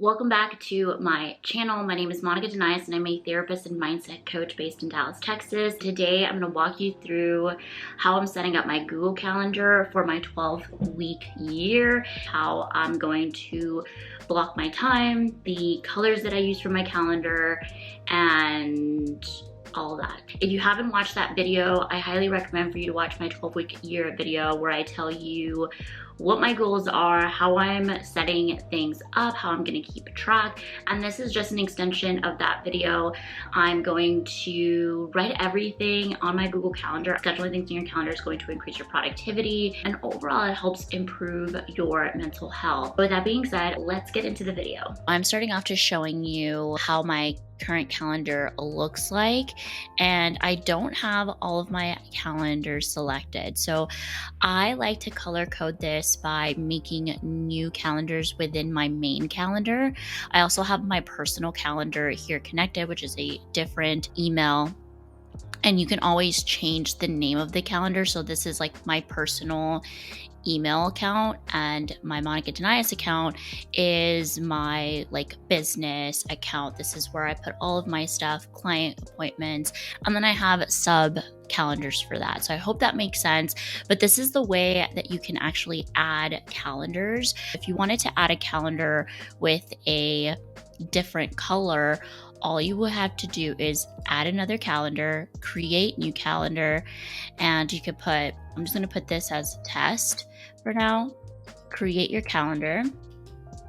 Welcome back to my channel. My name is Monica Denias and I'm a therapist and mindset coach based in Dallas, Texas. Today I'm going to walk you through how I'm setting up my Google Calendar for my 12-week year, how I'm going to block my time, the colors that I use for my calendar, and all that. If you haven't watched that video, I highly recommend for you to watch my 12-week year video where I tell you what my goals are, how I'm setting things up, how I'm gonna keep track. And this is just an extension of that video. I'm going to write everything on my Google Calendar. Scheduling things in your calendar is going to increase your productivity, and overall it helps improve your mental health. With that being said, let's get into the video. I'm starting off just showing you how my current calendar looks like, and I don't have all of my calendars selected. So I like to color code this by making new calendars within my main calendar. I also have my personal calendar here connected, which is a different email. And you can always change the name of the calendar. So this is like my personal email account, and my Monica Denias account is my business account. This is where I put all of my stuff, client appointments, and then I have sub calendars for that. So I hope that makes sense. But this is the way that you can actually add calendars. If you wanted to add a calendar with a different color, all you will have to do is add another calendar, create new calendar, and you could put, I'm just going to put this as test for now, create your calendar.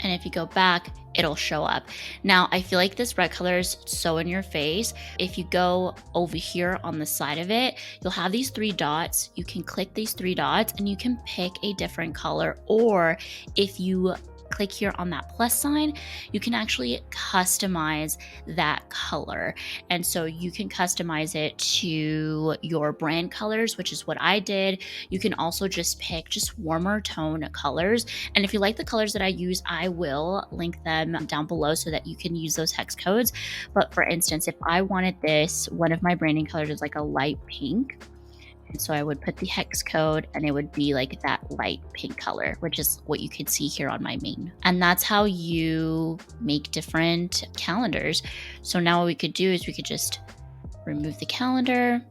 And if you go back, it'll show up. Now, I feel like this red color is so in your face. If you go over here on the side of it, you'll have these three dots. You can click these three dots and you can pick a different color. Or if you click here on that plus sign, you can actually customize that color. And so you can customize it to your brand colors, which is what I did. You can also just pick just warmer tone colors. And if you like the colors that I use, I will link them down below so that you can use those hex codes. But for instance, if I wanted this, one of my branding colors is like a light pink. And so I would put the hex code and it would be like that light pink color, which is what you can see here on my main. And that's how you make different calendars. So now what we could do is we could just remove the calendar,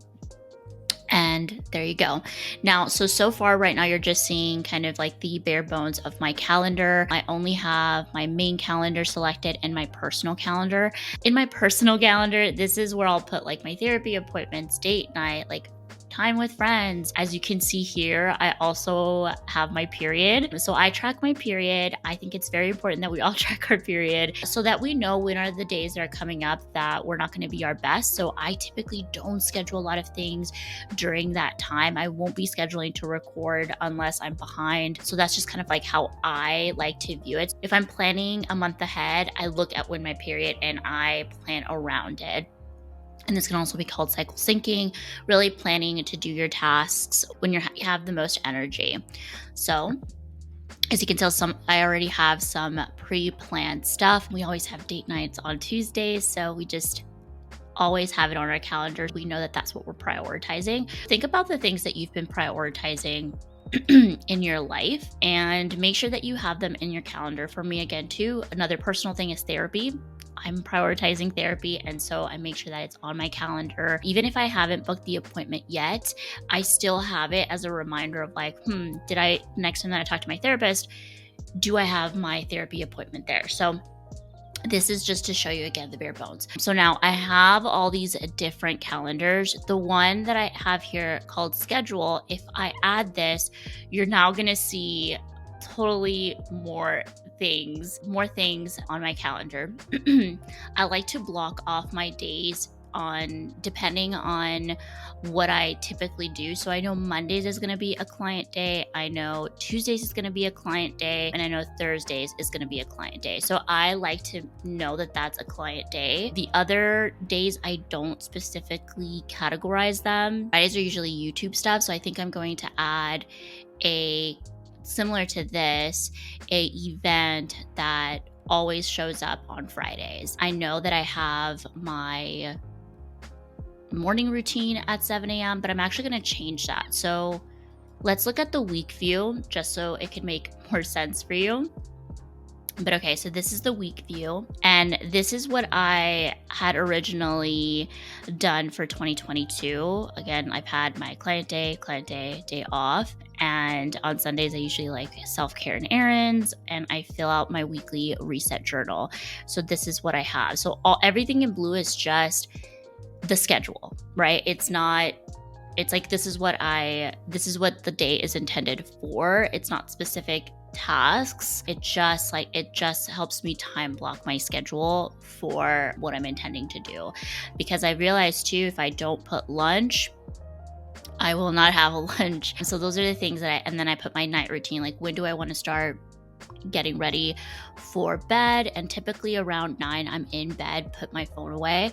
and there you go. Now, so far right now, you're just seeing kind of like the bare bones of my calendar. I only have my main calendar selected and my personal calendar. In my personal calendar, this is where I'll put like my therapy appointments, date night, like time with friends. As you can see here, I also have my period. So I track my period. I think it's very important that we all track our period so that we know when are the days that are coming up that we're not going to be our best. So I typically don't schedule a lot of things during that time. I won't be scheduling to record unless I'm behind. So that's just kind of like how I like to view it. If I'm planning a month ahead, I look at when my period and I plan around it. And this can also be called cycle syncing, really planning to do your tasks when you have the most energy. So as you can tell, I already have some pre-planned stuff. We always have date nights on Tuesdays, so we just always have it on our calendars. We know that that's what we're prioritizing. Think about the things that you've been prioritizing in your life and make sure that you have them in your calendar. For me, again, too, another personal thing is therapy. I'm prioritizing therapy, and so I make sure that it's on my calendar. Even if I haven't booked the appointment yet, I still have it as a reminder of like, next time that I talk to my therapist, do I have my therapy appointment there? So this is just to show you again the bare bones. So now I have all these different calendars. The one that I have here called schedule, if I add this, you're now gonna see totally more things on my calendar. I like to block off my days depending on what I typically do. So I know Mondays is going to be a client day. I know Tuesdays is going to be a client day. And I know Thursdays is going to be a client day. So I like to know that that's a client day. The other days, I don't specifically categorize them. Fridays are usually YouTube stuff. So I think I'm going to add similar to this, a event that always shows up on Fridays. I know that I have my morning routine at 7 a.m., but I'm actually going to change that. So let's look at the week view just so it can make more sense for you. But okay, so this is the week view, and this is what I had originally done for 2022. Again, I've had my client day, day off, and on Sundays I usually like self-care and errands, and I fill out my weekly reset journal. So this is what I have. So everything in blue is just the schedule, right? It's like this is what the day is intended for. It's not specific tasks. It just helps me time block my schedule for what I'm intending to do, because I realized too, if I don't put lunch, I will not have a lunch. So those are the things and then I put my night routine, like when do I want to start getting ready for bed, and typically around 9 I'm in bed, put my phone away.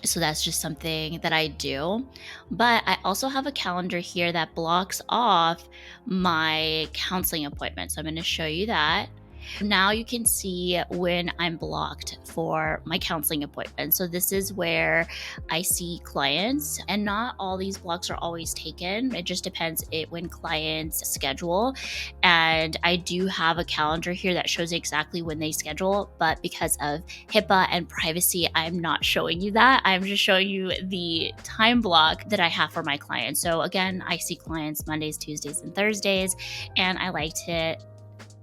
So that's just something that I do. But I also have a calendar here that blocks off my counseling appointments. So I'm going to show you that. Now you can see when I'm blocked for my counseling appointment. So this is where I see clients, and not all these blocks are always taken. It just depends when clients schedule. And I do have a calendar here that shows exactly when they schedule, but because of HIPAA and privacy, I'm not showing you that. I'm just showing you the time block that I have for my clients. So again, I see clients Mondays, Tuesdays, and Thursdays, and I like to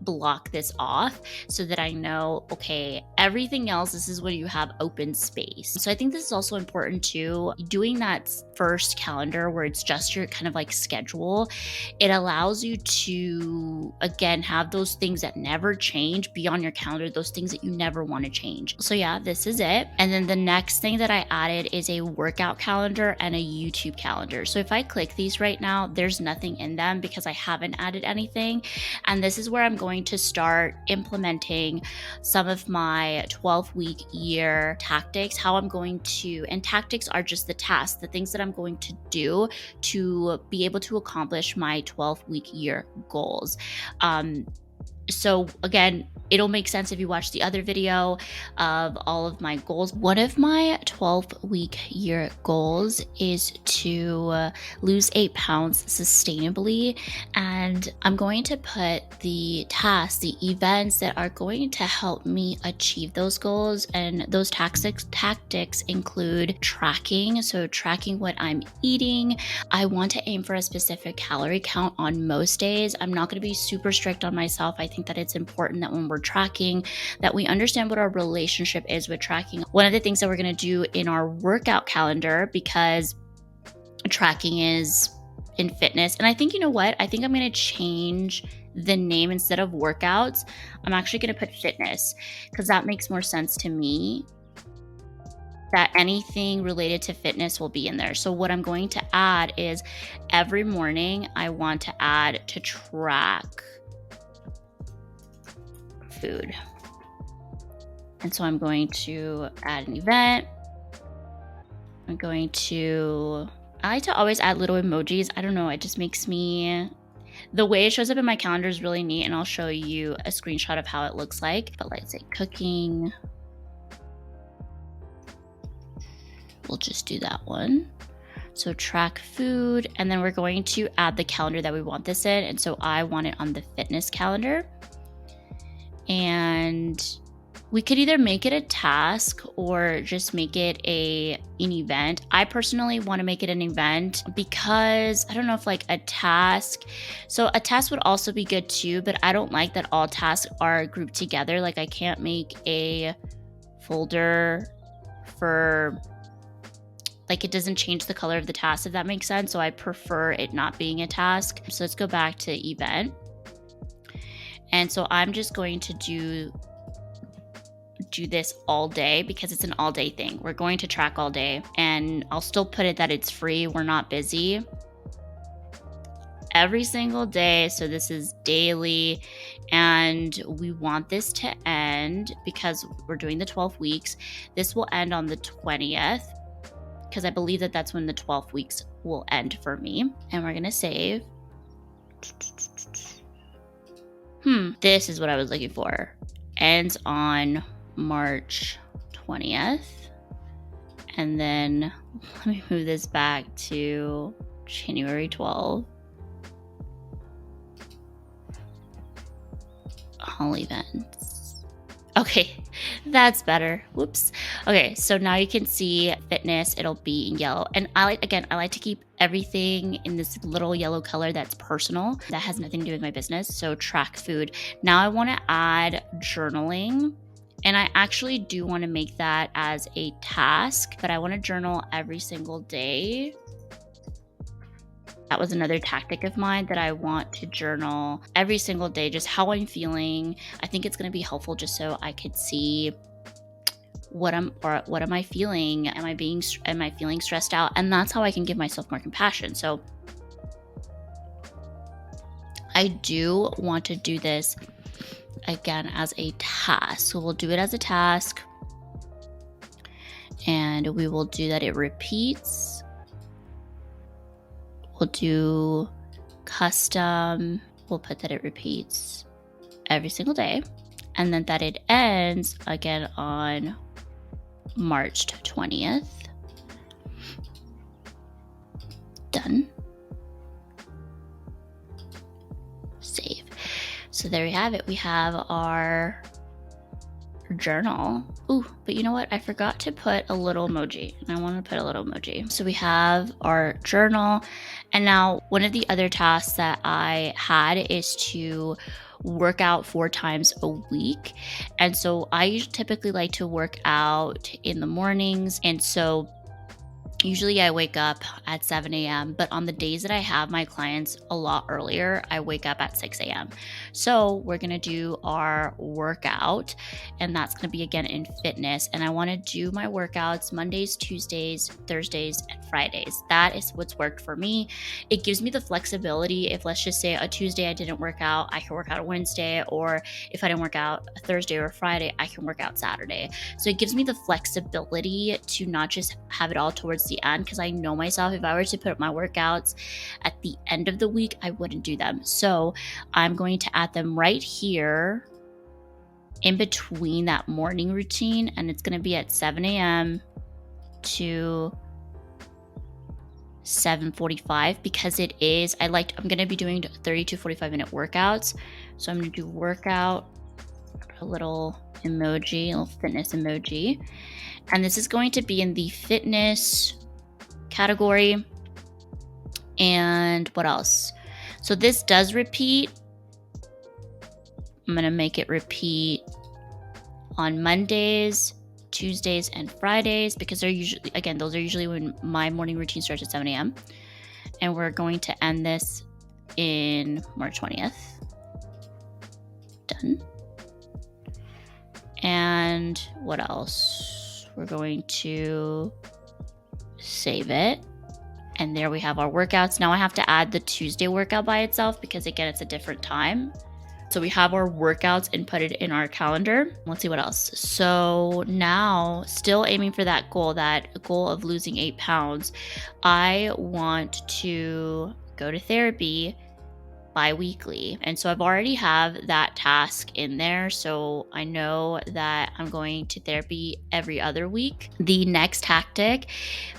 block this off so that I know, okay, everything else, this is where you have open space. So I think this is also important too. Doing that first calendar where it's just your kind of like schedule, it allows you to, again, have those things that never change be on your calendar, those things that you never want to change. So yeah, this is it. And then the next thing that I added is a workout calendar and a YouTube calendar. So if I click these right now, there's nothing in them because I haven't added anything. And this is where I'm going to start implementing some of my 12-week year tactics, how I'm going to, and tactics are just the tasks, the things that I'm going to do to be able to accomplish my 12-week year goals. So again, it'll make sense if you watch the other video of all of my goals. One of my 12-week year goals is to lose 8 pounds sustainably. And I'm going to put the tasks, the events that are going to help me achieve those goals. And those tactics include tracking. So tracking what I'm eating. I want to aim for a specific calorie count on most days. I'm not going to be super strict on myself. I think that it's important that when we're tracking, that we understand what our relationship is with tracking. One of the things that we're going to do in our workout calendar, because tracking is in fitness, and I think, you know what, I think I'm going to change the name. Instead of workouts, I'm actually going to put fitness, because that makes more sense to me, that anything related to fitness will be in there. So what I'm going to add is every morning I want to add to track food. And so I'm going to add an event. I like to always add little emojis. I don't know, it just makes me, the way it shows up in my calendar is really neat, and I'll show you a screenshot of how it looks like. But let's say cooking. We'll just do that one. So track food, and then we're going to add the calendar that we want this in. And so I want it on the fitness calendar. And we could either make it a task or just make it an event. I personally want to make it an event because I don't know if like a task. So a task would also be good too, but I don't like that all tasks are grouped together. Like I can't make a folder for, like it doesn't change the color of the task, if that makes sense. So I prefer it not being a task. So let's go back to event. And so I'm just going to do this all day because it's an all day thing. We're going to track all day, and I'll still put it that it's free. We're not busy. Every single day. So this is daily, and we want this to end because we're doing the 12 weeks. This will end on the 20th because I believe that that's when the 12 weeks will end for me. And we're going to save. This is what I was looking for. Ends on March 20th. And then let me move this back to January 12th. hall events. Okay, that's better. Whoops. Okay, so now you can see fitness, it'll be in yellow. And I like to keep everything in this little yellow color that's personal, that has nothing to do with my business. So track food. Now I want to add journaling. And I actually do want to make that as a task, but I want to journal every single day. That was another tactic of mine, that I want to journal every single day, just how I'm feeling. I think it's going to be helpful just so I could see what am I feeling? Am I feeling stressed out? And that's how I can give myself more compassion. So I do want to do this again as a task. So we'll do it as a task, and we will do that it repeats. We'll do custom. We'll put that it repeats every single day, and then that it ends again on March 20th. Done. Save. So there we have it. We have our journal. Ooh, but you know what? I forgot to put a little emoji, and I want to put a little emoji. So we have our journal. And now one of the other tasks that I had is to work out 4 times a week. And so I typically like to work out in the mornings. And so usually I wake up at 7 a.m., but on the days that I have my clients a lot earlier, I wake up at 6 a.m. So we're going to do our workout, and that's going to be again in fitness. And I want to do my workouts Mondays, Tuesdays, Thursdays, and Fridays. That is what's worked for me. It gives me the flexibility. If, let's just say, a Tuesday I didn't work out, I can work out a Wednesday, or if I didn't work out a Thursday or a Friday, I can work out Saturday. So it gives me the flexibility to not just have it all towards the end, because I know myself, if I were to put my workouts at the end of the week, I wouldn't do them. So I'm going to add them right here in between that morning routine, and it's going to be at 7 a.m. to 7:45, because it is, I'm going to be doing 30 to 45 minute workouts. So I'm going to do workout, a little emoji, a little fitness emoji. And this is going to be in the fitness category. And what else? So this does repeat. I'm going to make it repeat on Mondays, Tuesdays, and Fridays, because they're usually, again, those are usually when my morning routine starts at 7 a.m. And we're going to end this in March 20th. Done. And what else? We're going to save it. And there we have our workouts. Now I have to add the Tuesday workout by itself, because again, it's a different time. So we have our workouts inputted in our calendar. Let's see what else. So now, still aiming for that goal of losing 8 pounds. I want to go to therapy bi-weekly. And so I've already have that task in there. So I know that I'm going to therapy every other week. The next tactic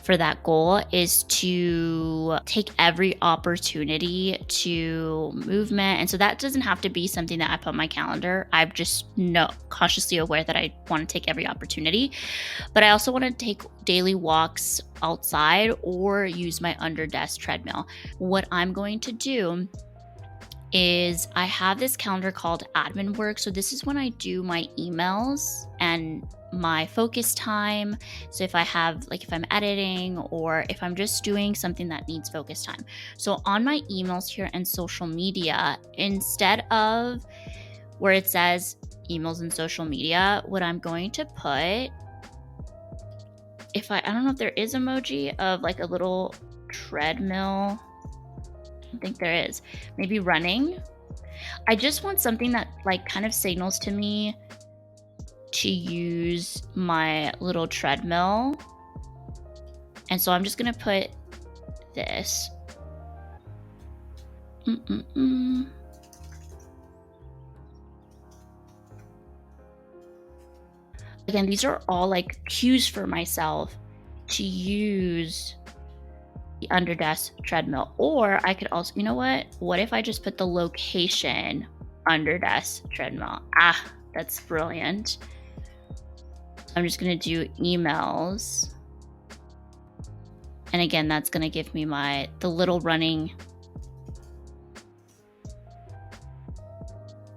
for that goal is to take every opportunity to movement. And so that doesn't have to be something that I put on my calendar. I'm just consciously aware that I want to take every opportunity. But I also want to take daily walks outside or use my under desk treadmill. What I'm going to do is I have this calendar called admin work. So this is when I do my emails and my focus time. So if I have, if I'm editing or if I'm just doing something that needs focus time. So on my emails here and social media, instead of where it says emails and social media, what I'm going to put, I don't know if there is emoji of a little treadmill. I think there is. Maybe running. I just want something that kind of signals to me to use my little treadmill. And so I'm just going to put this. Again, these are all cues for myself to use the under desk treadmill. Or I could also, what if I just put the location under desk treadmill. Ah, that's brilliant. I'm just gonna do emails. And again, that's gonna give me the little running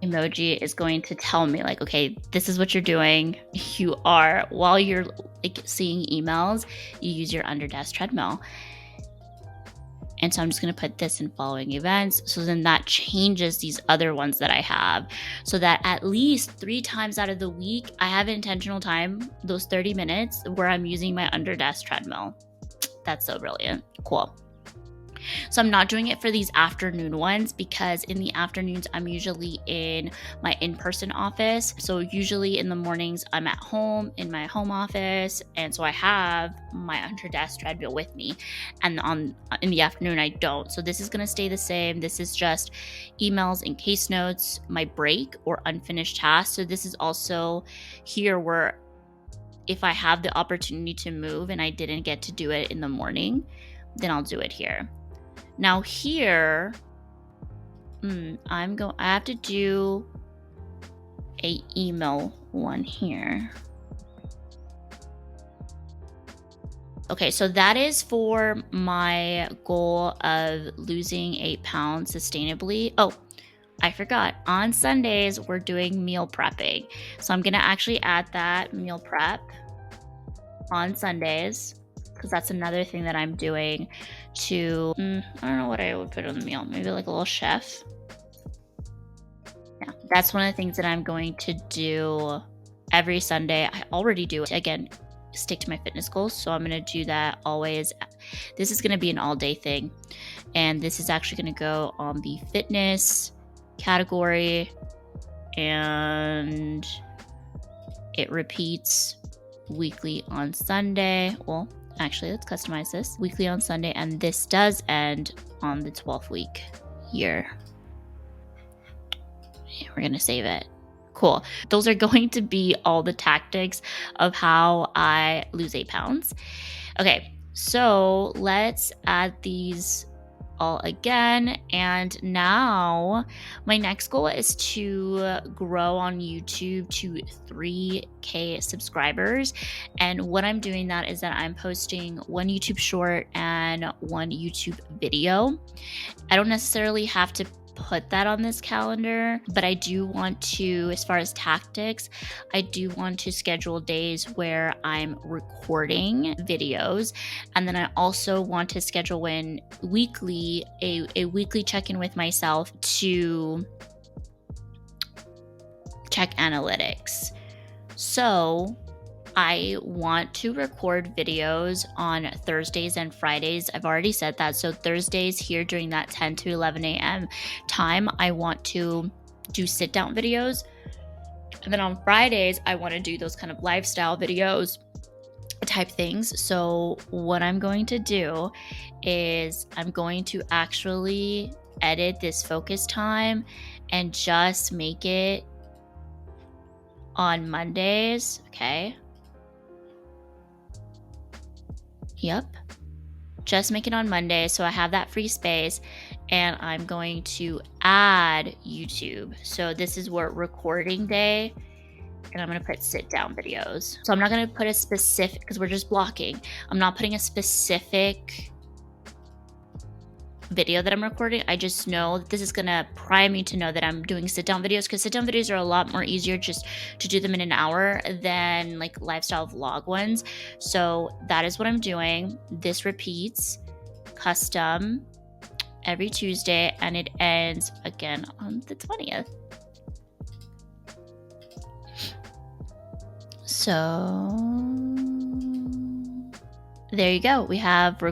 emoji is going to tell me like, okay, this is what you're doing. While you're like seeing emails, you use your under desk treadmill. And so I'm just going to put this in following events. So then that changes these other ones that I have, so that at least 3 times out of the week, I have intentional time, those 30 minutes where I'm using my under desk treadmill. That's so brilliant. Cool. So I'm not doing it for these afternoon ones because in the afternoons, I'm usually in my in-person office. So usually in the mornings, I'm at home in my home office. And so I have my under desk treadmill with me. And in the afternoon, I don't. So this is going to stay the same. This is just emails and case notes, my break or unfinished tasks. So this is also here where if I have the opportunity to move and I didn't get to do it in the morning, then I'll do it here. Now here, I have to do a email one here. Okay, so that is for my goal of losing 8 pounds sustainably. Oh, I forgot. On Sundays, we're doing meal prepping. So I'm gonna actually add that meal prep on Sundays, because that's another thing that I'm doing to, I don't know what I would put on the meal. Maybe like a little chef. Yeah, that's one of the things that I'm going to do every Sunday. I already do it. Again, stick to my fitness goals. So I'm going to do that always. This is going to be an all day thing. And this is actually going to go on the fitness category. And it repeats weekly on Sunday. Well, actually, let's customize this. Weekly on Sunday, and this does end on the 12th week here. We're gonna save it. Cool. Those are going to be all the tactics of how I lose 8 pounds. Okay, so let's add these all again. And now my next goal is to grow on YouTube to 3K subscribers. And what I'm doing that is that I'm posting one YouTube short and one YouTube video. I don't necessarily have to put that on this calendar, but I do want to, as far as tactics, I do want to schedule days where I'm recording videos. And then I also want to schedule a weekly check-in with myself to check analytics. So I want to record videos on Thursdays and Fridays. I've already said that. So Thursdays here during that 10 to 11 a.m. time, I want to do sit down videos. And then on Fridays, I want to do those kind of lifestyle videos type things. So what I'm going to do is I'm going to actually edit this focus time and just make it on Mondays. Okay. Yep. Just make it on Monday. So I have that free space and I'm going to add YouTube. So this is where recording day, and I'm going to put sit down videos. So I'm not going to put a specific, because we're just blocking. I'm not putting a specific video that I'm recording. I just know that this is going to prime me to know that I'm doing sit down videos, because sit down videos are a lot more easier just to do them in an hour than like lifestyle vlog ones. So that is what I'm doing. This repeats custom every Tuesday, and it ends again on the 20th. So there you go. We have a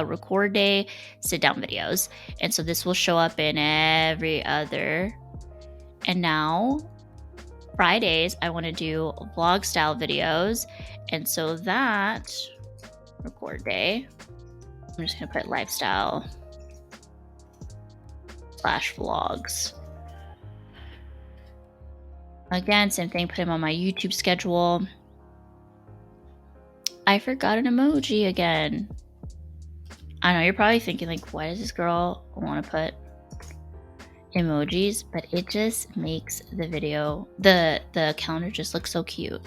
record day, sit down videos. And so this will show up in every other. And now Fridays, I want to do vlog style videos. And so that record day, I'm just going to put lifestyle /vlogs. Again, same thing, put them on my YouTube schedule. I forgot an emoji again. I know you're probably thinking like, why does this girl want to put emojis, but it just makes the video, the calendar just look so cute.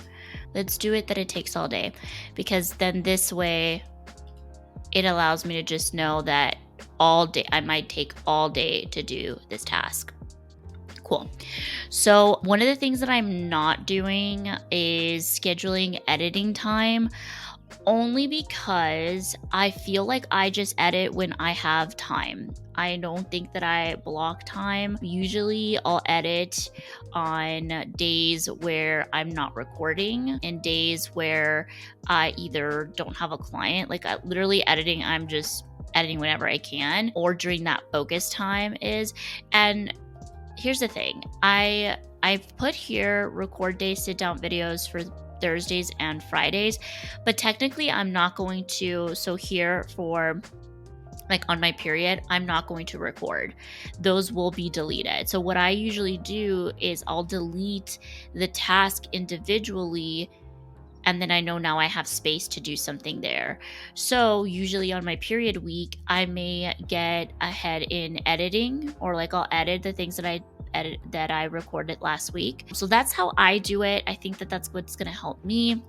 Let's do it that it takes all day, because then this way it allows me to just know that all day, I might take all day to do this task. Cool. So one of the things that I'm not doing is scheduling editing time, only because I feel like I just edit when I have time. I don't think that I block time. Usually I'll edit on days where I'm not recording and days where I either don't have a client. Like literally editing, I'm just editing whenever I can, or during that focus time is. And here's the thing. I've put here record day sit down videos for Thursdays and Fridays, but technically I'm not going to. So here for like on my period, I'm not going to record. Those will be deleted. So what I usually do is I'll delete the task individually, and then I know now I have space to do something there. So usually on my period week, I may get ahead in editing, or like I'll edit the things that I recorded last week. So that's how I do it. I think that that's what's going to help me.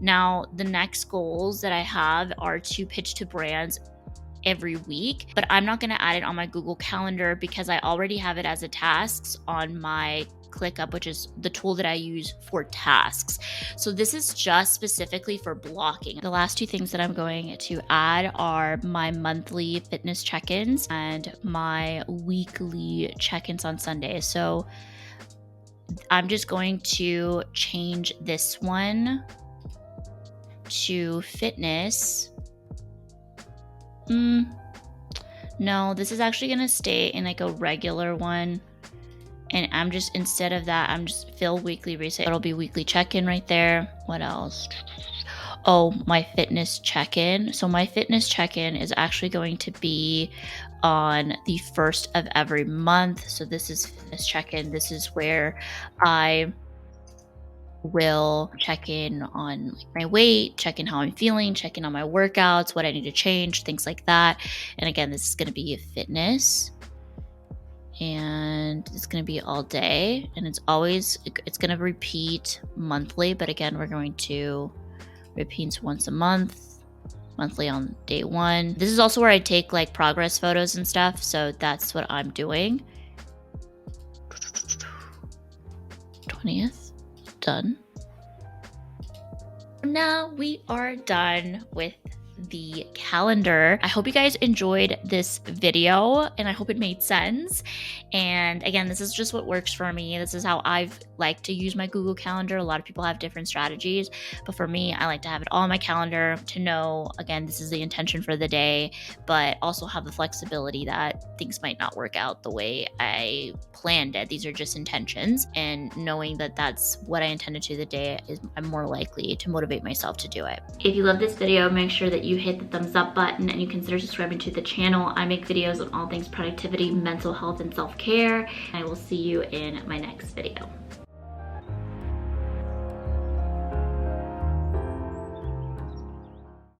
Now, the next goals that I have are to pitch to brands every week, but I'm not going to add it on my Google Calendar because I already have it as a tasks on my ClickUp, which is the tool that I use for tasks. So this is just specifically for blocking. The last two things that I'm going to add are my monthly fitness check-ins and my weekly check-ins on Sundays. So I'm just going to change this one to fitness. No, this is actually going to stay in like a regular one. And I'm just, instead of that, I'm just fill weekly reset. It'll be weekly check-in right there. What else? Oh, my fitness check-in. So my fitness check-in is actually going to be on the 1st of every month. So this is fitness check-in. This is where I will check in on like my weight, check in how I'm feeling, check in on my workouts, what I need to change, things like that. And again, this is going to be a fitness. And it's going to be all day, and it's going to repeat monthly, but again, we're going to repeat once a month, monthly on day 1. This is also where I take like progress photos and stuff, so that's what I'm doing. 20th, done. Now we are done with the calendar. I hope you guys enjoyed this video, and I hope it made sense. And again, this is just what works for me. This is how I've liked to use my Google Calendar. A lot of people have different strategies, but for me, I like to have it all on my calendar to know, again, this is the intention for the day, but also have the flexibility that things might not work out the way I planned it. These are just intentions, and knowing that that's what I intended to the day, I'm more likely to motivate myself to do it. If you love this video, make sure that you hit the thumbs up button and you consider subscribing to the channel. I make videos on all things productivity, mental health, and self-care. I will see you in my next video.